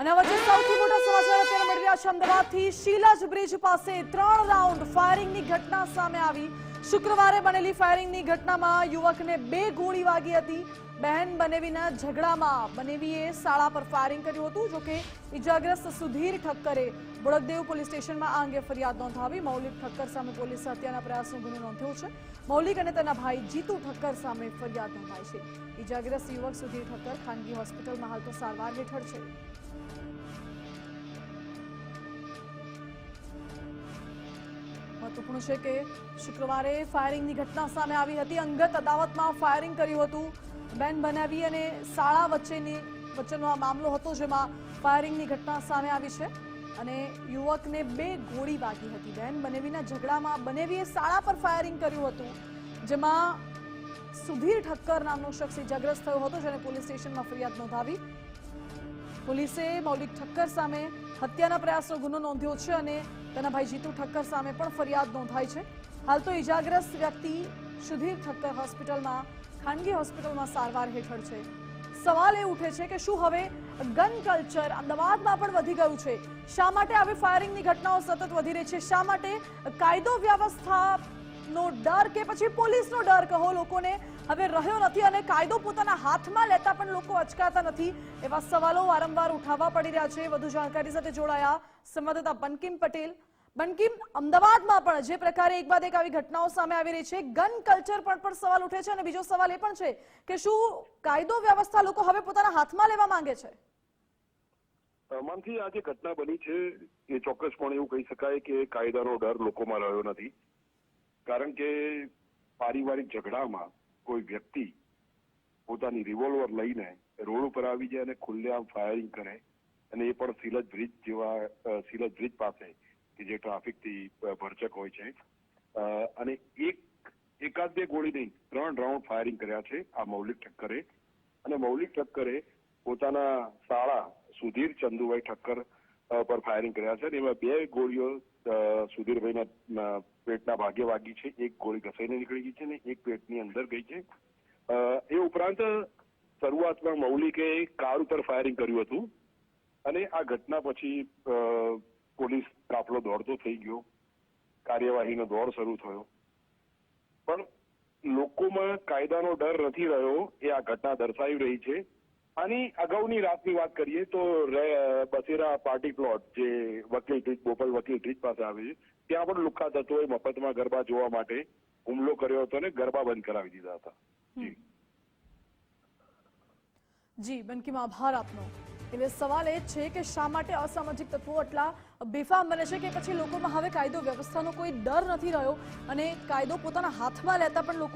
અને વચ્ચે સૌથી મોટા સમાચાર અત્યારે મળી રહ્યા છે અમદાવાદથી શીલજ બ્રિજ પાસે 3 રાઉન્ડ ફાયરિંગની ઘટના સામે આવી। શુક્રવારે બનેલી ફાયરિંગની ઘટનામાં યુવકને 2 ગોળી વાગી હતી। બહેન બનેવીના ઝઘડામાં બનેવીએ શાળા પર ફાયરિંગ કર્યું હતું। જોકે ઇજાગ્રસ્ત સુધીર ઠક્કરે બોડકદેવ પોલીસ સ્ટેશનમાં આ અંગે ફરિયાદ નોંધાવી। મૌલિક ઠક્કર સામે પોલીસે હત્યાના પ્રયાસનો ગુનો નોંધ્યો છે। મૌલિક અને તેના ભાઈ જીતુ ઠક્કર સામે ફરિયાદ નોંધાઈ છે। ઇજાગ્રસ્ત યુવક સુધીર ઠક્કર ખાનગી હોસ્પિટલમાં હાલ તો સારવાર હેઠળ છે। महत्वपूर्ण है कि शुक्रवार फायरिंग की घटना सामे आई थी। अंगत अदावत में फायरिंग कर्યું હતું। બેન બનાવી અને શાળા વચ્ચેનો આ મામલો હતો, જેમાં ફાયરિંગ ની ઘટના સામે આવી છે અને યુવકને 2 ગોળી વાગી હતી। બેન બનેવીના ઝઘડામાં બનેવીએ શાળા પર ફાયરિંગ કર્યું હતું, જેમાં સુધીર ઠક્કર નામનો શખ્સ ઇજાગ્રસ્ત થયો હતો, જેને પોલીસ સ્ટેશનમાં ફરિયાદ નોંધાવી। પોલીસે મૌલિક ઠક્કર સામે હત્યાના પ્રયાસનો ગુનો નોંધ્યો છે અને તેના ભાઈ જીતુ ઠક્કર સામે પણ ફરિયાદ નોંધાઈ છે। હાલ તો ઇજાગ્રસ્ત વ્યક્તિ સુધીર ઠક્કર હોસ્પિટલમાં ખાનગી હોસ્પિટલમાં સારવાર હેઠળ છે। સવાલ એ ઉઠે છે કે શું હવે ગન કલ્ચર અમદાવાદમાં પણ વધી ગયું છે? શા માટે આવી ફાયરિંગની ઘટનાઓ સતત વધી રહી છે? શા માટે કાયદો વ્યવસ્થાનો ડર કે પછી પોલીસનો ડર કહો લોકોને હવે રહ્યો નથી અને કાયદો પોતાના હાથમાં લેતા પણ લોકો અચકાતા નથી? એવા સવાલો વારંવાર ઉઠાવવા પડી રહ્યા છે। વધુ જાણકારી સાથે જોડાયા સંવાદદાતા બંકિમ પટેલ। બંકિમ, અમદાવાદમાં પણ જે પ્રકારે એક બાદ એક આવી ઘટનાઓ સામે આવી રહી છે, ગન કલ્ચર પર પણ સવાલ ઉઠે છે અને બીજો સવાલ એ પણ છે કે શું કાયદો વ્યવસ્થા લોકો હવે પોતાના હાથમાં લેવા માંગે છે? માનથી આ જે ઘટના બની છે એ ચોક્કસપણે એવું કહી શકાય કે કાયદાનો ડર લોકોમાં રહ્યો નથી, કારણ કે પારિવારિક ઝઘડામાં કોઈ વ્યક્તિ પોતાની રિવોલ્વર લઈને રોડ ઉપર આવી જાય અને ખુલ્લેઆમ ફાયરિંગ કરે, અને એ પણ શીલજ બ્રિજ પાસે કે જે ટ્રાફિકથી ભરચક હોય છે, અને એકાદ 2 ગોળી નહીં 3 રાઉન્ડ ફાયરિંગ કર્યા છે આ મૌલિક ઠક્કરે। અને મૌલિક ઠક્કરે પોતાના શાળા સુધીર ચંદુભાઈ ઠક્કર પર ફાયરિંગ કર્યા છે, અને એમાં 2 ગોળીઓ સુધીરભાઈના પેટના ભાગે વાગી છે। 1 ગોળી ઘસાઈને નીકળી ગઈ છે અને 1 પેટની અંદર ગઈ છે। એ ઉપરાંત શરૂઆતમાં મૌલિકે કાર ઉપર ફાયરિંગ કર્યું હતું અને આ ઘટના પછી પોલીસ કાફલો દોડતો થઈ ગયો, કાર્યવાહીનો દોર શરૂ થયો, પણ લોકોમાં કાયદાનો ડર નથી રહ્યો એ આ ઘટના દર્શાવી રહી છે। આની અગાઉની રાતની વાત કરીએ તો બસેરા પાર્ટી પ્લોટ જે બોપલ વકીલ બ્રિજ પાસે આવે છે, ત્યાં પણ લુખ્ખા તત્વોએ મફતમાં ગરબા જોવા માટે હુમલો કર્યો હતો અને ગરબા બંધ કરાવી દીધા હતા। જી બંકિમ, આભાર આપનો। એટલે સવાલ એ છે કે શા માટે અસામાજિક તત્વો એટલા બેફામ બને છે કે પછી લોકોમાં હવે કાયદો વ્યવસ્થાનો કોઈ ડર નથી રહ્યો અને કાયદો પોતાના હાથમાં લેતા પણ લોકો